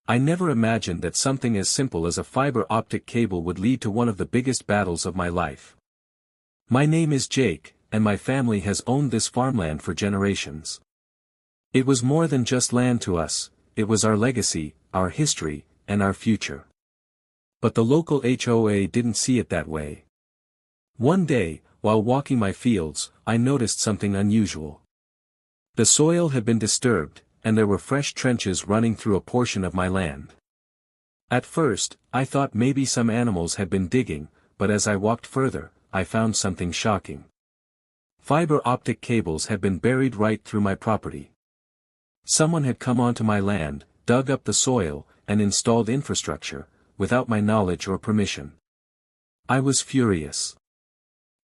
I never imagined that something as simple as a fiber optic cable would lead to one of the biggest battles of my life. My name is Jake, and my family has owned this farmland for generations. It was more than just land to us, it was our legacy, our history, and our future. But the local HOA didn't see it that way. One day, while walking my fields, I noticed something unusual. The soil had been disturbed, and there were fresh trenches running through a portion of my land. At first, I thought maybe some animals had been digging, but as I walked further, I found something shocking. Fiber optic cables had been buried right through my property. Someone had come onto my land, dug up the soil, and installed infrastructure, without my knowledge or permission. I was furious.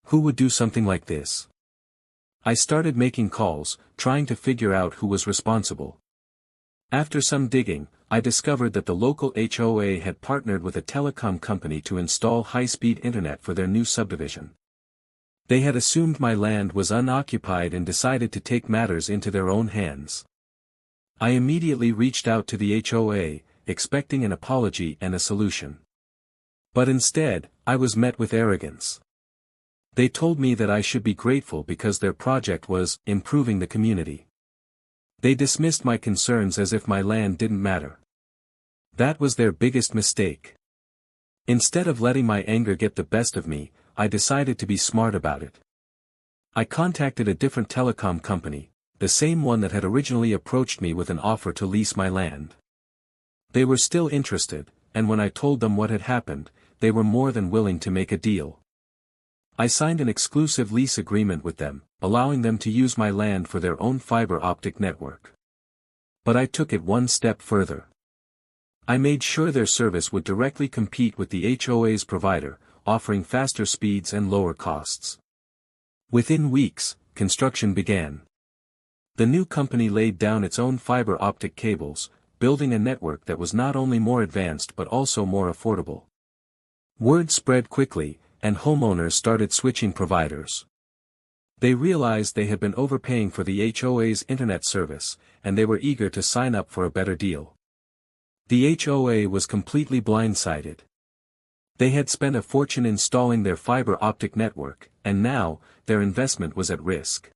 Who would do something like this? I started making calls, trying to figure out who was responsible. After some digging, I discovered that the local HOA had partnered with a telecom company to install high-speed internet for their new subdivision. They had assumed my land was unoccupied and decided to take matters into their own hands. I immediately reached out to the HOA, expecting an apology and a solution. But instead, I was met with arrogance. They told me that I should be grateful because their project was improving the community. They dismissed my concerns as if my land didn't matter. That was their biggest mistake. Instead of letting my anger get the best of me, I decided to be smart about it. I contacted a different telecom company, the same one that had originally approached me with an offer to lease my land. They were still interested, and when I told them what had happened, they were more than willing to make a deal. I signed an exclusive lease agreement with them, allowing them to use my land for their own fiber optic network. But I took it one step further. I made sure their service would directly compete with the HOA's provider, offering faster speeds and lower costs. Within weeks, construction began. The new company laid down its own fiber optic cables, building a network that was not only more advanced but also more affordable. Word spread quickly, and homeowners started switching providers. They realized they had been overpaying for the HOA's internet service, and they were eager to sign up for a better deal. The HOA was completely blindsided. They had spent a fortune installing their fiber optic network, and now, their investment was at risk.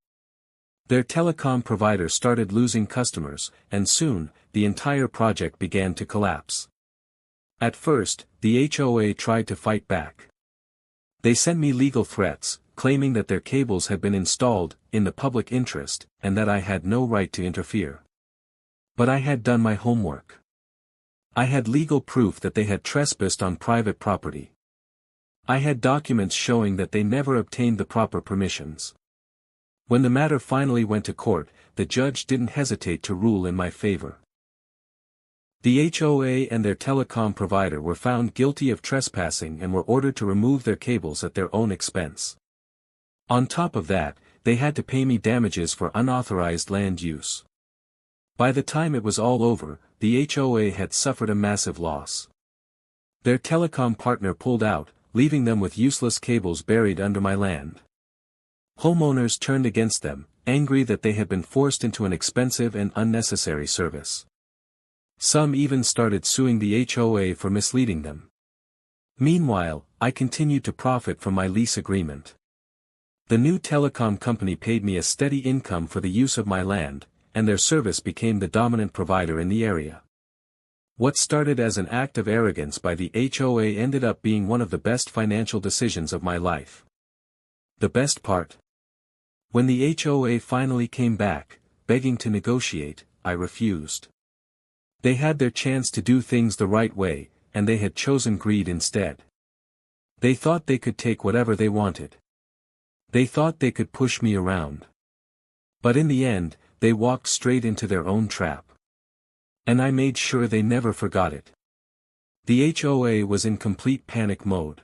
Their telecom provider started losing customers, and soon, the entire project began to collapse. At first, the HOA tried to fight back. They sent me legal threats, claiming that their cables had been installed in the public interest, and that I had no right to interfere. But I had done my homework. I had legal proof that they had trespassed on private property. I had documents showing that they never obtained the proper permissions. When the matter finally went to court, the judge didn't hesitate to rule in my favor. The HOA and their telecom provider were found guilty of trespassing and were ordered to remove their cables at their own expense. On top of that, they had to pay me damages for unauthorized land use. By the time it was all over, the HOA had suffered a massive loss. Their telecom partner pulled out, leaving them with useless cables buried under my land. Homeowners turned against them, angry that they had been forced into an expensive and unnecessary service. Some even started suing the HOA for misleading them. Meanwhile, I continued to profit from my lease agreement. The new telecom company paid me a steady income for the use of my land, and their service became the dominant provider in the area. What started as an act of arrogance by the HOA ended up being one of the best financial decisions of my life. The best part? When the HOA finally came back, begging to negotiate, I refused. They had their chance to do things the right way, and they had chosen greed instead. They thought they could take whatever they wanted. They thought they could push me around. But in the end, they walked straight into their own trap. And I made sure they never forgot it. The HOA was in complete panic mode.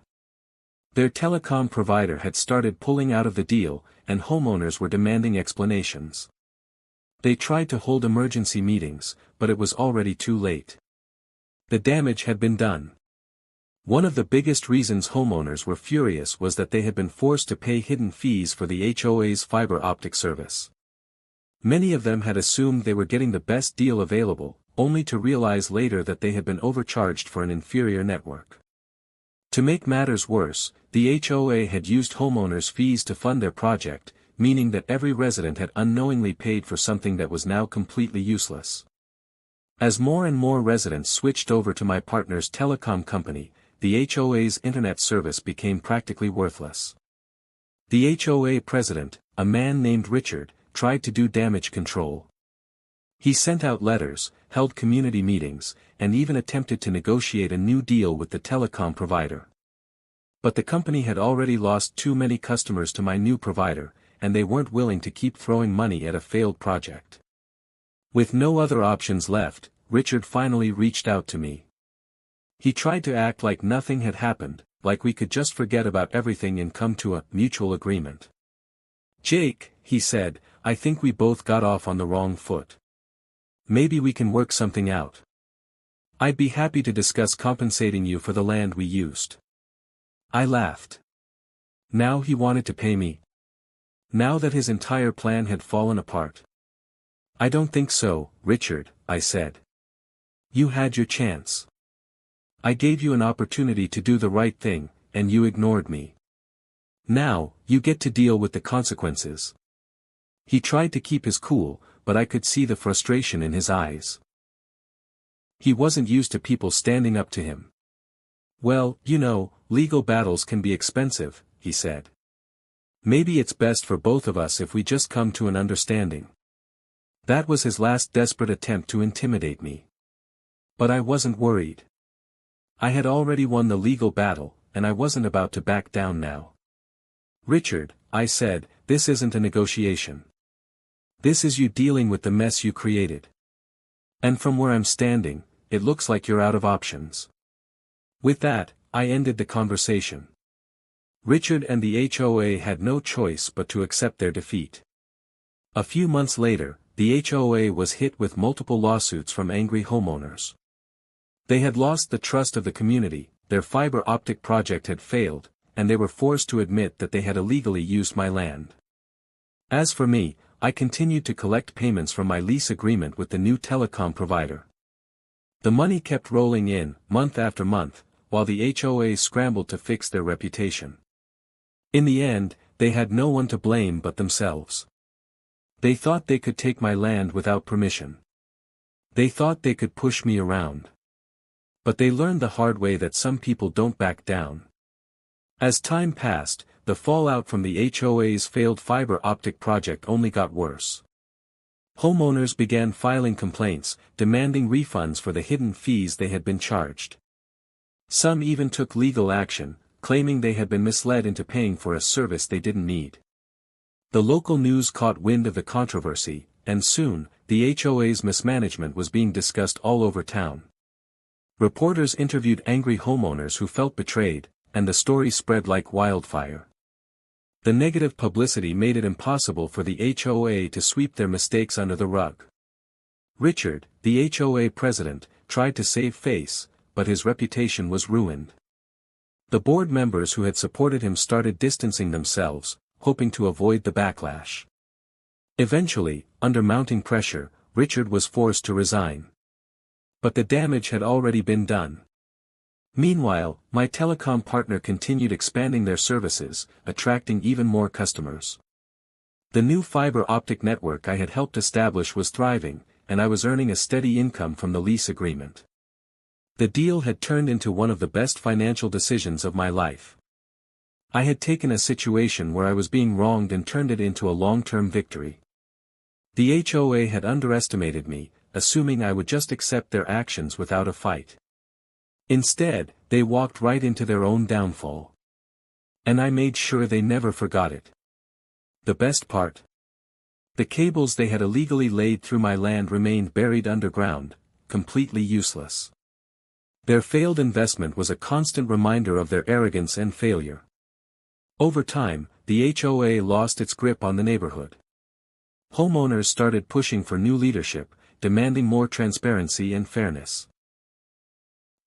Their telecom provider had started pulling out of the deal, and homeowners were demanding explanations. They tried to hold emergency meetings, but it was already too late. The damage had been done. One of the biggest reasons homeowners were furious was that they had been forced to pay hidden fees for the HOA's fiber optic service. Many of them had assumed they were getting the best deal available, only to realize later that they had been overcharged for an inferior network. To make matters worse, the HOA had used homeowners' fees to fund their project, meaning that every resident had unknowingly paid for something that was now completely useless. As more and more residents switched over to my partner's telecom company, the HOA's internet service became practically worthless. The HOA president, a man named Richard, tried to do damage control. He sent out letters, held community meetings, and even attempted to negotiate a new deal with the telecom provider. But the company had already lost too many customers to my new provider, and they weren't willing to keep throwing money at a failed project. With no other options left, Richard finally reached out to me. He tried to act like nothing had happened, like we could just forget about everything and come to a mutual agreement. "Jake," he said, "I think we both got off on the wrong foot. Maybe we can work something out. I'd be happy to discuss compensating you for the land we used." I laughed. Now he wanted to pay me? Now that his entire plan had fallen apart? "I don't think so, Richard," I said. "You had your chance. I gave you an opportunity to do the right thing, and you ignored me. Now, you get to deal with the consequences." He tried to keep his cool, but I could see the frustration in his eyes. He wasn't used to people standing up to him. "Well, you know, legal battles can be expensive," he said. "Maybe it's best for both of us if we just come to an understanding." That was his last desperate attempt to intimidate me. But I wasn't worried. I had already won the legal battle, and I wasn't about to back down now. "Richard," I said, "this isn't a negotiation. This is you dealing with the mess you created. And from where I'm standing, it looks like you're out of options." With that, I ended the conversation. Richard and the HOA had no choice but to accept their defeat. A few months later, the HOA was hit with multiple lawsuits from angry homeowners. They had lost the trust of the community, their fiber optic project had failed, and they were forced to admit that they had illegally used my land. As for me, I continued to collect payments from my lease agreement with the new telecom provider. The money kept rolling in, month after month, while the HOA scrambled to fix their reputation. In the end, they had no one to blame but themselves. They thought they could take my land without permission. They thought they could push me around. But they learned the hard way that some people don't back down. As time passed, the fallout from the HOA's failed fiber optic project only got worse. Homeowners began filing complaints, demanding refunds for the hidden fees they had been charged. Some even took legal action, claiming they had been misled into paying for a service they didn't need. The local news caught wind of the controversy, and soon, the HOA's mismanagement was being discussed all over town. Reporters interviewed angry homeowners who felt betrayed, and the story spread like wildfire. The negative publicity made it impossible for the HOA to sweep their mistakes under the rug. Richard, the HOA president, tried to save face, but his reputation was ruined. The board members who had supported him started distancing themselves, hoping to avoid the backlash. Eventually, under mounting pressure, Richard was forced to resign. But the damage had already been done. Meanwhile, my telecom partner continued expanding their services, attracting even more customers. The new fiber optic network I had helped establish was thriving, and I was earning a steady income from the lease agreement. The deal had turned into one of the best financial decisions of my life. I had taken a situation where I was being wronged and turned it into a long-term victory. The HOA had underestimated me, assuming I would just accept their actions without a fight. Instead, they walked right into their own downfall. And I made sure they never forgot it. The best part? The cables they had illegally laid through my land remained buried underground, completely useless. Their failed investment was a constant reminder of their arrogance and failure. Over time, the HOA lost its grip on the neighborhood. Homeowners started pushing for new leadership, demanding more transparency and fairness.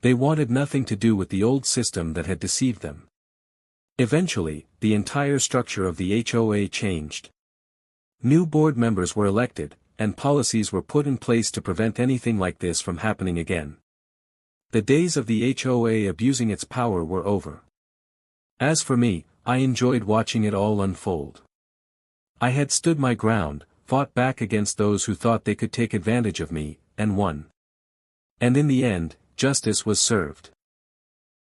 They wanted nothing to do with the old system that had deceived them. Eventually, the entire structure of the HOA changed. New board members were elected, and policies were put in place to prevent anything like this from happening again. The days of the HOA abusing its power were over. As for me, I enjoyed watching it all unfold. I had stood my ground, fought back against those who thought they could take advantage of me, and won. And in the end, justice was served.